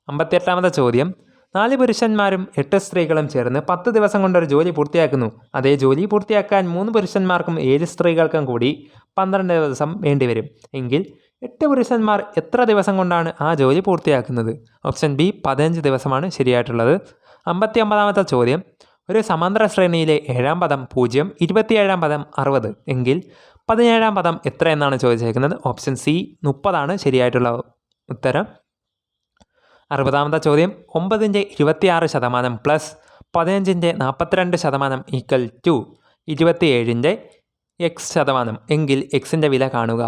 58ാമത്തെ ചോദ്യം. 4 പുരുഷന്മാരും 8 സ്ത്രീകളും ചേർന്ന് 10 ദിവസം കൊണ്ടൊരു ജോലി പൂർത്തിയാക്കുന്നു. അതേ ജോലി പൂർത്തിയാക്കാൻ 3 പുരുഷന്മാർക്കും 7 സ്ത്രീകൾക്കും കൂടി 12 ദിവസം വേണ്ടിവരും. എങ്കിൽ 8 പുരുഷന്മാർ എത്ര ദിവസം കൊണ്ടാണ് ആ ജോലി പൂർത്തിയാക്കുന്നത്? ഓപ്ഷൻ ബി 15 ദിവസമാണ് ശരിയായിട്ടുള്ളത്. 59ാമത്തെ ചോദ്യം. ഒരു സമാന്തര ശ്രേണിയിലെ 7ാം പദം 0, 27ാം പദം 60 എങ്കിൽ 17ാം പദം എത്ര എന്നാണ് ചോദിച്ചേക്കുന്നത്? ഓപ്ഷൻ സി 30 ശരിയായിട്ടുള്ള ഉത്തരം. 60ാമത്തെ ചോദ്യം. 9ൻ്റെ 26% പ്ലസ് 15ൻ്റെ 42% ഈക്വൽ ടു 27ൻ്റെ x% എങ്കിൽ എക്സിൻ്റെ വില കാണുക.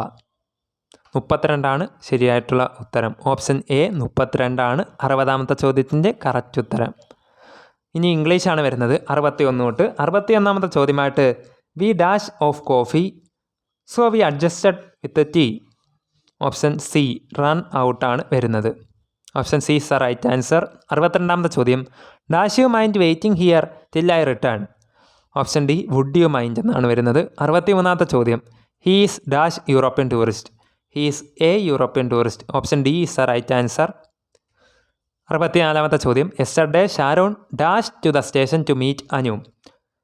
32 ശരിയായിട്ടുള്ള ഉത്തരം. ഓപ്ഷൻ എ 32 60ാമത്തെ ചോദ്യത്തിൻ്റെ കറക്റ്റ് ഉത്തരം. ഇനി ഇംഗ്ലീഷാണ് വരുന്നത്. 61 തൊട്ട് 61ാമത്തെ ചോദ്യമായിട്ട് we dash of coffee so we adjusted with tea. Option C run ഔട്ടാണ് വരുന്നത്. Option C is right answer. 62ാമത്തെ ചോദ്യം. Dash you mind waiting here till I return. Option D would you mind എന്നാണ് വരുന്നത്. 63ാമത്തെ ചോദ്യം. He is dash European tourist. He is a European tourist. Option D is right answer. 64ാമത്തെ ചോദ്യം. Yesterday Sharon dash to the station to meet Anu.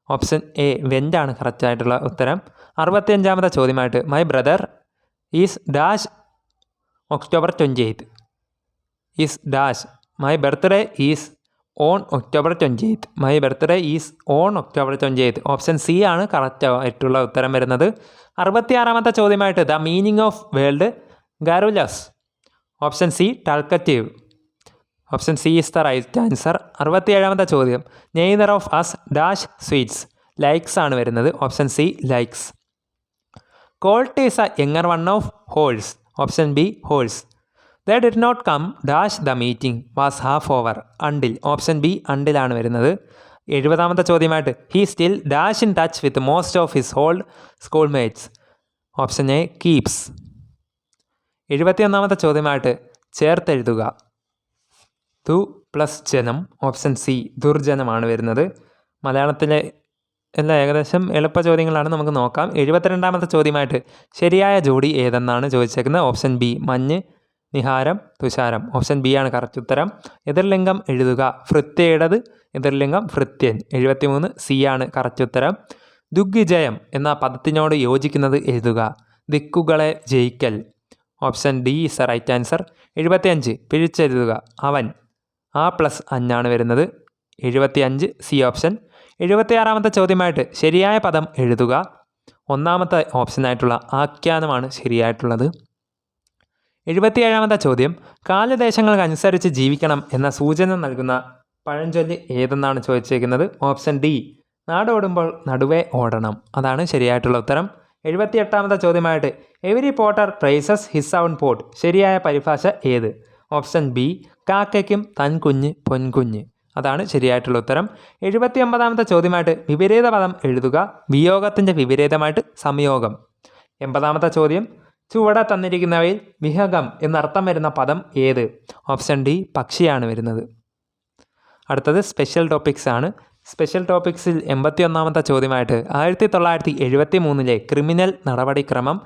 Option A വെൻ്റാണ് കറക്റ്റായിട്ടുള്ള ഉത്തരം. 65ാമത്തെ ചോദ്യമായിട്ട് my brother is dash October 28th. Is dash my birthday is on October 28th. My birthday is on October 28th. Option C ആണ് correct ആയിട്ടുള്ള ഉത്തരം വരുന്നത്. 66ാമത്തെ ചോദ്യമായിട്ട് the meaning of world garrulous. Option C talkative. Option C is the right answer. 67ാമത്തെ ചോദ്യം. Neither of us dash sweets. Likes ആണ് വരുന്നത്. Option C likes. Colt is a younger one of holes. Option B horse. They did not come dash the meeting was half over until. Option B അണ്ടിലാണ് വരുന്നത്. 70ാമത്തെ ചോദ്യമായിട്ട് he still dash in touch with most of his old schoolmates. Option A keeps. 71ാമത്തെ ചോദ്യമായിട്ട് ചേർത്തെഴുതുക. ദു plus ജനം. Option C ദുർജനമാണ് വരുന്നത്. മലയാളത്തിലെ എല്ലാം ഏകദേശം എളുപ്പ ചോദ്യങ്ങളാണ്, നമുക്ക് നോക്കാം. 72ാമത്തെ ചോദ്യമായിട്ട് ശരിയായ ജോഡി ഏതെന്നാണ് ചോദിച്ചേക്കുന്നത്. ഓപ്ഷൻ ബി മഞ്ഞ് നിഹാരം, തുഷാരം. ഓപ്ഷൻ ബി ആണ് കറക്റ്റ് ഉത്തരം. എതിർലിംഗം എഴുതുക. ഭൃത്യയുടേത് എതിർലിംഗം ഭൃത്യൻ. 73 സി ആണ് കറക്റ്റ് ഉത്തരം. ദുഗ്വിജയം എന്ന പദത്തിനോട് യോജിക്കുന്നത് എഴുതുക. ദിക്കുകളെ ജയിക്കൽ. Option D is the right answer. 75 പിഴിച്ചെഴുതുക. അവൻ. ആ പ്ലസ് അഞ്ഞാണ് വരുന്നത്. 75 സി ഓപ്ഷൻ. 76ാമത്തെ ചോദ്യമായിട്ട് ശരിയായ പദം എഴുതുക. ഒന്നാമത്തെ ഓപ്ഷനായിട്ടുള്ള ആഖ്യാനമാണ് ശരിയായിട്ടുള്ളത്. 77ാമത്തെ ചോദ്യം കാലദേശങ്ങൾക്കനുസരിച്ച് ജീവിക്കണം എന്ന സൂചന നൽകുന്ന പഴഞ്ചൊല്ല് ഏതെന്നാണ് ചോദിച്ചിരിക്കുന്നത്. ഓപ്ഷൻ ഡി നാടോടുമ്പോൾ നടുവേ ഓടണം. അതാണ് ശരിയായിട്ടുള്ള ഉത്തരം. 78ാമത്തെ ചോദ്യമായിട്ട് every potter praises his own pot. ശരിയായ പരിഭാഷ ഏത്? ഓപ്ഷൻ ബി കാക്കയ്ക്കും തൻ കുഞ്ഞ് പൊൻകുഞ്ഞ്. അതാണ് ശരിയായിട്ടുള്ള ഉത്തരം. 79ാമത്തെ ചോദ്യമായിട്ട് വിപരീത പദം എഴുതുക. വിയോഗത്തിൻ്റെ വിപരീതമായിട്ട് സംയോഗം. 80ാമത്തെ ചോദ്യം ചുവടെ തന്നിരിക്കുന്നവയിൽ വിഹകം എന്നർത്ഥം വരുന്ന പദം ഏത്? ഓപ്ഷൻ ഡി പക്ഷിയാണ് വരുന്നത്. അടുത്തത് സ്പെഷ്യൽ ടോപ്പിക്സ് ആണ്. സ്പെഷ്യൽ ടോപ്പിക്സിൽ 81ാമത്തെ ചോദ്യമായിട്ട് 1973 ക്രിമിനൽ നടപടിക്രമം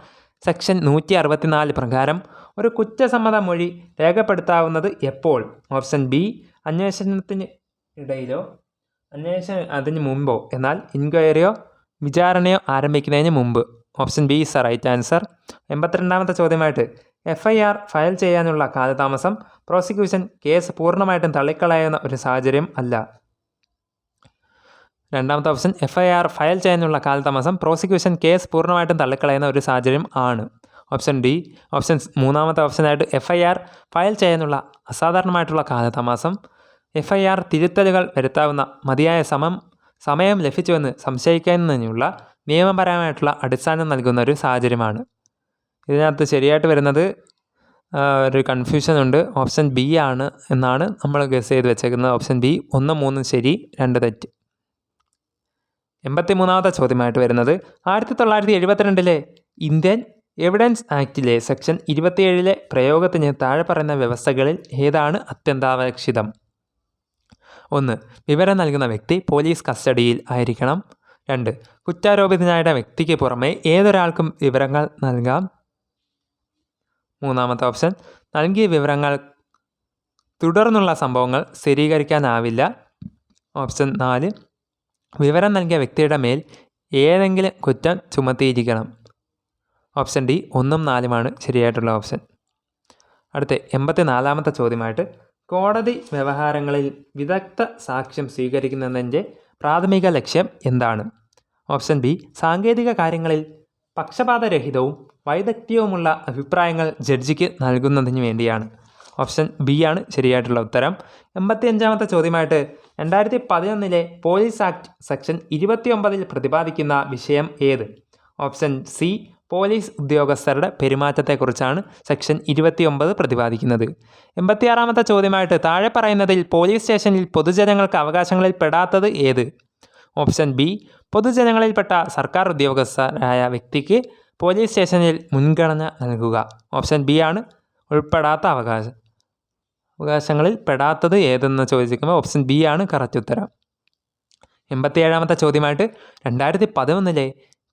സെക്ഷൻ 164 പ്രകാരം ഒരു കുറ്റസമ്മത മൊഴി രേഖപ്പെടുത്താവുന്നത് എപ്പോൾ? ഓപ്ഷൻ ബി അന്വേഷണത്തിന് ഇടയിലോ അതിന് മുമ്പോ, എന്നാൽ ഇൻക്വയറിയോ വിചാരണയോ ആരംഭിക്കുന്നതിന് മുമ്പ്. Option B is the right answer. 82ാമത്തെ ചോദ്യമായിട്ട് FIR ഫയൽ ചെയ്യാനുള്ള കാലതാമസം പ്രോസിക്യൂഷൻ കേസ് പൂർണ്ണമായിട്ടും തള്ളിക്കളയുന്ന ഒരു സാഹചര്യം അല്ല. രണ്ടാമത്തെ ഓപ്ഷൻ FIR ഫയൽ ചെയ്യാനുള്ള കാലതാമസം പ്രോസിക്യൂഷൻ കേസ് പൂർണ്ണമായിട്ടും തള്ളിക്കളയുന്ന ഒരു സാഹചര്യം ആണ്. Option D. മൂന്നാമത്തെ ഓപ്ഷനായിട്ട് FIR ഫയൽ ചെയ്യാനുള്ള അസാധാരണമായിട്ടുള്ള കാലതാമസം FIR തിരുത്തലുകൾ വരുത്താവുന്ന മതിയായ സമയം ലഭിച്ചുവെന്ന് സംശയിക്കുന്നതിനുള്ള നിയമപരമായിട്ടുള്ള അടിസ്ഥാനം നൽകുന്ന ഒരു സാഹചര്യമാണ്. ഇതിനകത്ത് ശരിയായിട്ട് വരുന്നത് ഒരു കൺഫ്യൂഷൻ ഉണ്ട്. ഓപ്ഷൻ ബി ആണ് എന്നാണ് നമ്മൾ ഗസ് ചെയ്ത് വെച്ചേക്കുന്നത്. ഓപ്ഷൻ ബി 1, 3 ശരി, 2 തെറ്റ്. 83ാമത്തെ ചോദ്യമായിട്ട് വരുന്നത് 1972 ഇന്ത്യൻ എവിഡൻസ് ആക്ടിലെ സെക്ഷൻ 27 പ്രയോഗത്തിന് താഴെ പറയുന്ന വ്യവസ്ഥകളിൽ ഏതാണ് അത്യന്താപേക്ഷിതം? 1. വിവരം നൽകുന്ന വ്യക്തി പോലീസ് കസ്റ്റഡിയിൽ ആയിരിക്കണം. 2. കുറ്റാരോപിതനായ വ്യക്തിക്ക് പുറമെ ഏതൊരാൾക്കും വിവരങ്ങൾ നൽകാം. മൂന്നാമത്തെ ഓപ്ഷൻ നൽകിയ വിവരങ്ങൾ തുടർന്നുള്ള സംഭവങ്ങൾ സ്ഥിരീകരിക്കാനാവില്ല. ഓപ്ഷൻ 4. വിവരം നൽകിയ വ്യക്തിയുടെ മേൽ ഏതെങ്കിലും കുറ്റം ചുമത്തിയിരിക്കണം. ഓപ്ഷൻ ഡി 1ഉം 4ഉമാണ് ശരിയായിട്ടുള്ള ഓപ്ഷൻ. അടുത്ത 84ാമത്തെ ചോദ്യമായിട്ട് കോടതി വ്യവഹാരങ്ങളിൽ വിദഗ്ധ സാക്ഷ്യം സ്വീകരിക്കുന്നതിൻ്റെ പ്രാഥമിക ലക്ഷ്യം എന്താണ്? ഓപ്ഷൻ ബി സാങ്കേതിക കാര്യങ്ങളിൽ പക്ഷപാതരഹിതവും വൈദഗ്ധ്യവുമുള്ള അഭിപ്രായങ്ങൾ ജഡ്ജിക്ക് നൽകുന്നതിന് വേണ്ടിയാണ്. ഓപ്ഷൻ ബി ആണ് ശരിയായിട്ടുള്ള ഉത്തരം. 85ാമത്തെ ചോദ്യമായിട്ട് 2011 പോലീസ് ആക്ട് സെക്ഷൻ 29 പ്രതിപാദിക്കുന്ന വിഷയം ഏത്? ഓപ്ഷൻ സി പോലീസ് ഉദ്യോഗസ്ഥരുടെ പെരുമാറ്റത്തെക്കുറിച്ചാണ് സെക്ഷൻ 29 പ്രതിപാദിക്കുന്നത്. 86ാമത്തെ ചോദ്യമായിട്ട് താഴെ പറയുന്നതിൽ പോലീസ് സ്റ്റേഷനിൽ പൊതുജനങ്ങൾക്ക് അവകാശങ്ങളിൽ പെടാത്തത് ഏത്? ഓപ്ഷൻ ബി പൊതുജനങ്ങളിൽപ്പെട്ട സർക്കാർ ഉദ്യോഗസ്ഥരായ വ്യക്തിക്ക് പോലീസ് സ്റ്റേഷനിൽ മുൻഗണന നൽകുക. ഓപ്ഷൻ ബി ആണ് ഉൾപ്പെടാത്ത അവകാശങ്ങളിൽ പെടാത്തത് ഏതെന്ന് ചോദിച്ചിരിക്കുമ്പോൾ ഓപ്ഷൻ ബി ആണ് കറക്റ്റ് ഉത്തരം. 87ാമത്തെ ചോദ്യമായിട്ട് 2011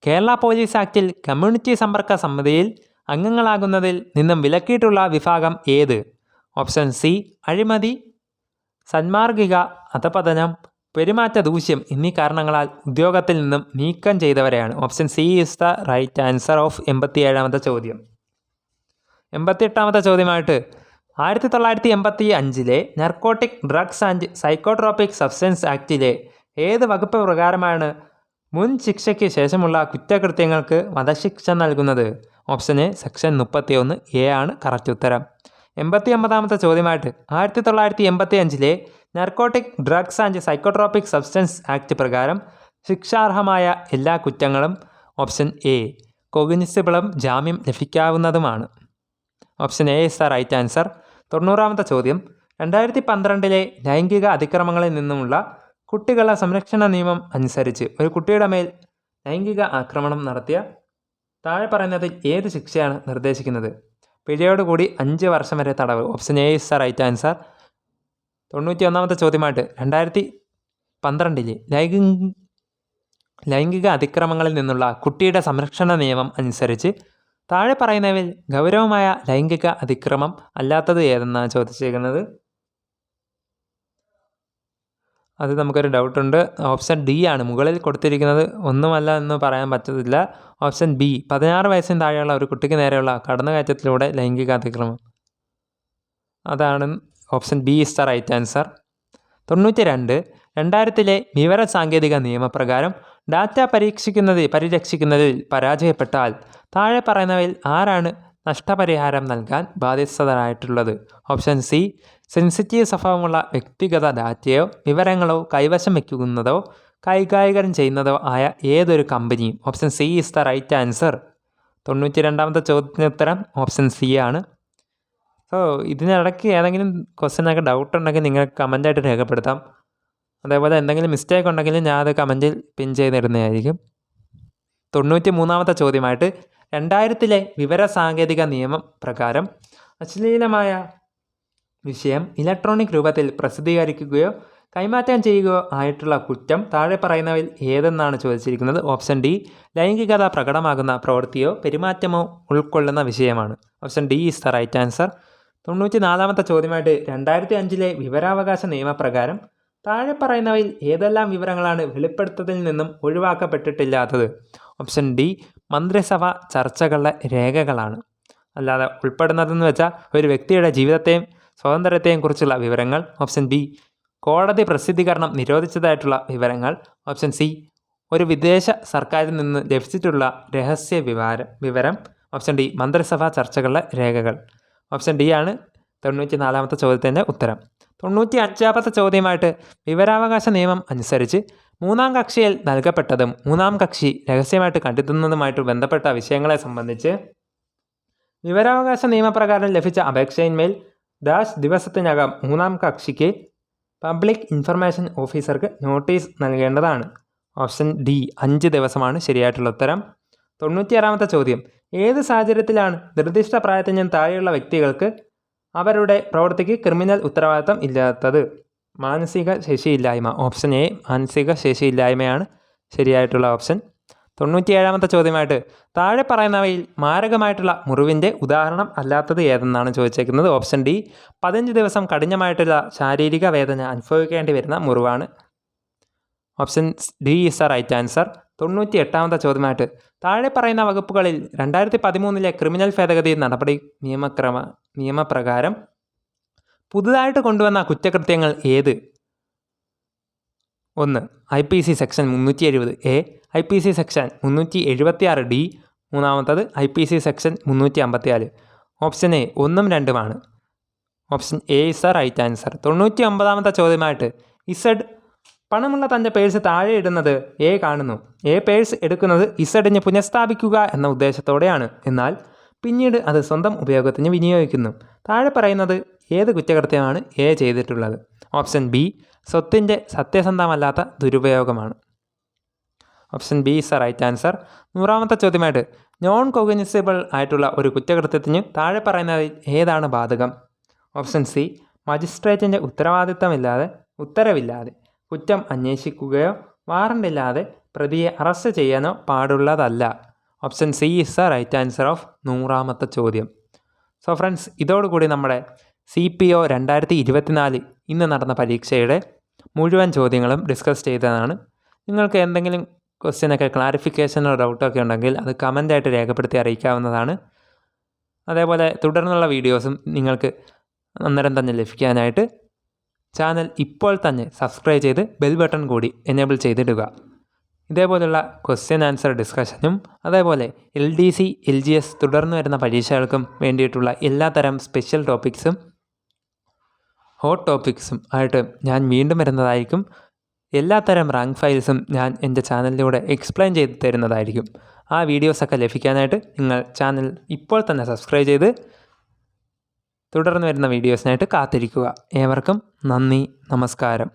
കേരള പോലീസ് ആക്ടിൽ കമ്മ്യൂണിറ്റി സമ്പർക്ക സമിതിയിൽ അംഗങ്ങളാകുന്നതിൽ നിന്നും വിലക്കിയിട്ടുള്ള വിഭാഗം ഏത്? ഓപ്ഷൻ സി അഴിമതി, സന്മാർഗിക അധപതനം, പെരുമാറ്റ ദൂഷ്യം എന്നീ കാരണങ്ങളാൽ ഉദ്യോഗത്തിൽ നിന്നും നീക്കം ചെയ്തവരെയാണ്. Option C is the right answer of 87ാമത്തെ ചോദ്യം. 88ാമത്തെ ചോദ്യമായിട്ട് 1985 narcotic drugs and psychotropic substance ആക്ടിലെ ഏത് വകുപ്പ് പ്രകാരമാണ് മുൻ ശിക്ഷയ്ക്ക് ശേഷമുള്ള കുറ്റകൃത്യങ്ങൾക്ക് വധശിക്ഷ നൽകുന്നത്? ഓപ്ഷൻ എ സെക്ഷൻ 31A ആണ് കറക്റ്റ് ഉത്തരം. 89ാമത്തെ ചോദ്യമായിട്ട് 1985 narcotic drugs and psychotropic substance act പ്രകാരം ശിക്ഷാർഹമായ എല്ലാ കുറ്റങ്ങളും ഓപ്ഷൻ എ കോഗ്നിസിബിളും ജാമ്യം ലഭിക്കാവുന്നതുമാണ്. Option A is the right answer. 90ാമത്തെ ചോദ്യം 2012 ലൈംഗിക അതിക്രമങ്ങളിൽ നിന്നുമുള്ള കുട്ടികളുടെ സംരക്ഷണ നിയമം അനുസരിച്ച് ഒരു കുട്ടിയുടെ മേൽ ലൈംഗിക ആക്രമണം നടത്തിയ താഴെ പറയുന്നതിൽ ഏത് ശിക്ഷയാണ് നിർദ്ദേശിക്കുന്നത്? പിഴയോടുകൂടി 5 വർഷം വരെ തടവ്. Option A is the right answer. 91ാമത്തെ ചോദ്യമായിട്ട് 2012 ലൈംഗിക അതിക്രമങ്ങളിൽ നിന്നുള്ള കുട്ടിയുടെ സംരക്ഷണ നിയമം അനുസരിച്ച് താഴെ പറയുന്നവയിൽ ഗൗരവമായ ലൈംഗിക അതിക്രമം അല്ലാത്തത് ഏതെന്നാണ് ചോദിച്ചിരിക്കുന്നത്. അത് നമുക്കൊരു ഡൗട്ടുണ്ട്. ഓപ്ഷൻ ഡി ആണ് മുകളിൽ കൊടുത്തിരിക്കുന്നത്. ഒന്നുമല്ല എന്ന് പറയാൻ പറ്റത്തില്ല. ഓപ്ഷൻ ബി 16 വയസ്സിന് താഴെയുള്ള ഒരു കുട്ടിക്ക് നേരെയുള്ള കടന്നുകയറ്റത്തിലൂടെ ലൈംഗിക അതിക്രമം. അതാണ് option B is the right answer. 92 2000 വിവര സാങ്കേതിക നിയമപ്രകാരം ഡാറ്റ പരിരക്ഷിക്കുന്നതിൽ പരാജയപ്പെട്ടാൽ താഴെ പറയുന്നവയിൽ ആരാണ് നഷ്ടപരിഹാരം നൽകാൻ ബാധ്യസ്ഥരായിട്ടുള്ളത്? ഓപ്ഷൻ സി സെൻസിറ്റീവ് സ്വഭാവമുള്ള വ്യക്തിഗത ഡാറ്റയോ വിവരങ്ങളോ കൈവശം വയ്ക്കുന്നതോ കൈകാര്യം ചെയ്യുന്നതോ ആയ ഏതൊരു കമ്പനിയും. Option C is the right answer. 92ാമത്തെ ചോദ്യത്തിന് ഉത്തരം ഓപ്ഷൻ സി ആണ്. സോ ഇതിനിടയ്ക്ക് ഏതെങ്കിലും ക്വസ്റ്റ്യനൊക്കെ ഡൗട്ട് ഉണ്ടെങ്കിൽ നിങ്ങൾക്ക് കമൻറ്റായിട്ട് രേഖപ്പെടുത്താം. അതേപോലെ എന്തെങ്കിലും മിസ്റ്റേക്ക് ഉണ്ടെങ്കിൽ ഞാൻ അത് കമൻറ്റിൽ പിൻ ചെയ്തിടുന്നതായിരിക്കും. 93ാമത്തെ ചോദ്യമായിട്ട് 2000 വിവര സാങ്കേതിക നിയമം പ്രകാരം അശ്ലീലമായ വിഷയം ഇലക്ട്രോണിക് രൂപത്തിൽ പ്രസിദ്ധീകരിക്കുകയോ കൈമാറ്റം ചെയ്യുകയോ ആയിട്ടുള്ള കുറ്റം താഴെ പറയുന്നവയിൽ ഏതെന്നാണ് ചോദിച്ചിരിക്കുന്നത്. ഓപ്ഷൻ ഡി ലൈംഗികത പ്രകടമാകുന്ന പ്രവൃത്തിയോ പെരുമാറ്റമോ ഉൾക്കൊള്ളുന്ന വിഷയമാണ്. Option D is the right answer. 94ാമത്തെ ചോദ്യമായിട്ട് 2005 വിവരാവകാശ നിയമപ്രകാരം താഴെ പറയുന്നവയിൽ ഏതെല്ലാം വിവരങ്ങളാണ് വെളിപ്പെടുത്തലിൽ നിന്നും ഒഴിവാക്കപ്പെട്ടിട്ടില്ലാത്തത്? ഓപ്ഷൻ ഡി മന്ത്രിസഭ ചർച്ചകളുടെ രേഖകളാണ്. അല്ലാതെ ഉൾപ്പെടുന്നതെന്ന് വെച്ചാൽ ഒരു വ്യക്തിയുടെ ജീവിതത്തെയും സ്വാതന്ത്ര്യത്തെയും കുറിച്ചുള്ള വിവരങ്ങൾ. ഓപ്ഷൻ ബി കോടതി പ്രസിദ്ധീകരണം നിരോധിച്ചതായിട്ടുള്ള വിവരങ്ങൾ. ഓപ്ഷൻ സി ഒരു വിദേശ സർക്കാരിൽ നിന്ന് ലഭിച്ചിട്ടുള്ള രഹസ്യ വിവരം. ഓപ്ഷൻ ഡി മന്ത്രിസഭാ ചർച്ചകളുടെ രേഖകൾ. ഓപ്ഷൻ ഡി ആണ് 94ാമത്തെ ചോദ്യത്തിൻ്റെ ഉത്തരം. 95ാമത്തെ ചോദ്യമായിട്ട് വിവരാവകാശ നിയമം അനുസരിച്ച് മൂന്നാം കക്ഷിയിൽ നൽകപ്പെട്ടതും മൂന്നാം കക്ഷി രഹസ്യമായിട്ട് കണ്ടെത്തുന്നതുമായിട്ട് ബന്ധപ്പെട്ട വിഷയങ്ങളെ സംബന്ധിച്ച് വിവരാവകാശ നിയമപ്രകാരം ലഭിച്ച അപേക്ഷയിന്മേൽ ദിവസത്തിനകം മൂന്നാം കക്ഷിക്ക് പബ്ലിക് ഇൻഫർമേഷൻ ഓഫീസർക്ക് നോട്ടീസ് നൽകേണ്ടതാണ്. ഓപ്ഷൻ ഡി 5 ദിവസമാണ് ശരിയായിട്ടുള്ള ഉത്തരം. 96ാമത്തെ ചോദ്യം ഏത് സാഹചര്യത്തിലാണ് നിർദ്ദിഷ്ട പ്രായത്തിന് താഴെയുള്ള വ്യക്തികൾക്ക് അവരുടെ പ്രവൃത്തിക്ക് ക്രിമിനൽ ഉത്തരവാദിത്തം ഇല്ലാത്തത്? മാനസിക ശേഷിയില്ലായ്മ. ഓപ്ഷൻ എ മാനസിക ശേഷിയില്ലായ്മയാണ് ശരിയായിട്ടുള്ള ഓപ്ഷൻ. 97ാമത്തെ ചോദ്യമായിട്ട് താഴെ പറയുന്നവയിൽ മാരകമായിട്ടുള്ള മുറിവിൻ്റെ ഉദാഹരണം അല്ലാത്തത് ഏതെന്നാണ് ചോദിച്ചേക്കുന്നത്. ഓപ്ഷൻ ഡി 15 ദിവസം കഠിനമായിട്ടുള്ള ശാരീരിക വേദന അനുഭവിക്കേണ്ടി വരുന്ന മുറിവാണ്. Option D is the right answer. 98ാമത്തെ ചോദ്യമായിട്ട് താഴെ പറയുന്ന വകുപ്പുകളിൽ 2013 ക്രിമിനൽ ഭേദഗതി നടപടി നിയമപ്രകാരം പുതുതായിട്ട് കൊണ്ടുവന്ന കുറ്റകൃത്യങ്ങൾ ഏത്? 1 IPC section 370A, IPC section 376D, മൂന്നാമത്തത് IPC സെക്ഷൻ 354. ഓപ്ഷൻ എ 1ഉം 2ഉമാണ്. Option A is the right answer. 99ാമത്തെ ചോദ്യമായിട്ട് ഇസഡ് പണമുള്ള തൻ്റെ പേഴ്സ് താഴെ ഇടുന്നത് എ കാണുന്നു. എ പേഴ്സ് എടുക്കുന്നത് ഇസഡിന് പുനഃസ്ഥാപിക്കുക എന്ന ഉദ്ദേശത്തോടെയാണ്. എന്നാൽ പിന്നീട് അത് സ്വന്തം ഉപയോഗത്തിന് വിനിയോഗിക്കുന്നു. താഴെ പറയുന്നത് ഏത് കുറ്റകൃത്യമാണ് എ ചെയ്തിട്ടുള്ളത്? ഓപ്ഷൻ ബി സ്വത്തിൻ്റെ സത്യസന്ധമല്ലാത്ത ദുരുപയോഗമാണ്. Option B is the right answer. 100ാമത്തെ ചോദ്യമായിട്ട് നോൺ കോഗ്നിസിബിൾ ആയിട്ടുള്ള ഒരു കുറ്റകൃത്യത്തിന് താഴെ പറയുന്നതിൽ ഏതാണ് ബാധകം? ഓപ്ഷൻ സി മജിസ്ട്രേറ്റിൻ്റെ ഉത്തരവില്ലാതെ കുറ്റം അന്വേഷിക്കുകയോ വാറണ്ടില്ലാതെ പ്രതിയെ അറസ്റ്റ് ചെയ്യാനോ പാടുള്ളതല്ല. Option C is the right answer of 100ാമത്തെ ചോദ്യം. സോ ഫ്രണ്ട്സ്, ഇതോടുകൂടി നമ്മുടെ CPO 2024 ഇന്ന് നടന്ന പരീക്ഷയുടെ മുഴുവൻ ചോദ്യങ്ങളും ഡിസ്കസ് ചെയ്തതാണ്. നിങ്ങൾക്ക് എന്തെങ്കിലും ക്വസ്റ്റ്യനൊക്കെ ക്ലാരിഫിക്കേഷനോ ഡൗട്ടൊക്കെ ഉണ്ടെങ്കിൽ അത് കമൻ്റായിട്ട് രേഖപ്പെടുത്തി അറിയിക്കാവുന്നതാണ്. അതേപോലെ തുടർന്നുള്ള വീഡിയോസും നിങ്ങൾക്ക് അന്നേരം തന്നെ ലഭിക്കാനായിട്ട് ചാനൽ ഇപ്പോൾ തന്നെ സബ്സ്ക്രൈബ് ചെയ്ത് ബെൽ ബട്ടൺ കൂടി എനേബിൾ ചെയ്തിടുക. ഇതേപോലുള്ള ക്വസ്റ്റ്യൻ ആൻസർ ഡിസ്കഷനും അതേപോലെ LDC LGS തുടർന്ന് വരുന്ന പരീക്ഷകൾക്കും വേണ്ടിയിട്ടുള്ള എല്ലാത്തരം സ്പെഷ്യൽ ടോപ്പിക്സും ഹോട്ട് ടോപ്പിക്സും ആയിട്ട് ഞാൻ വീണ്ടും വരുന്നതായിരിക്കും. എല്ലാത്തരം റാങ്ക് ഫയൽസും ഞാൻ എൻ്റെ ചാനലിലൂടെ എക്സ്പ്ലെയിൻ ചെയ്ത് തരുന്നതായിരിക്കും. ആ വീഡിയോസൊക്കെ ലഭിക്കാനായിട്ട് നിങ്ങൾ ചാനൽ ഇപ്പോൾ തന്നെ സബ്സ്ക്രൈബ് ചെയ്ത് തുടർന്ന് വരുന്ന വീഡിയോസിനായിട്ട് കാത്തിരിക്കുക. ഏവർക്കും നന്ദി, നമസ്കാരം.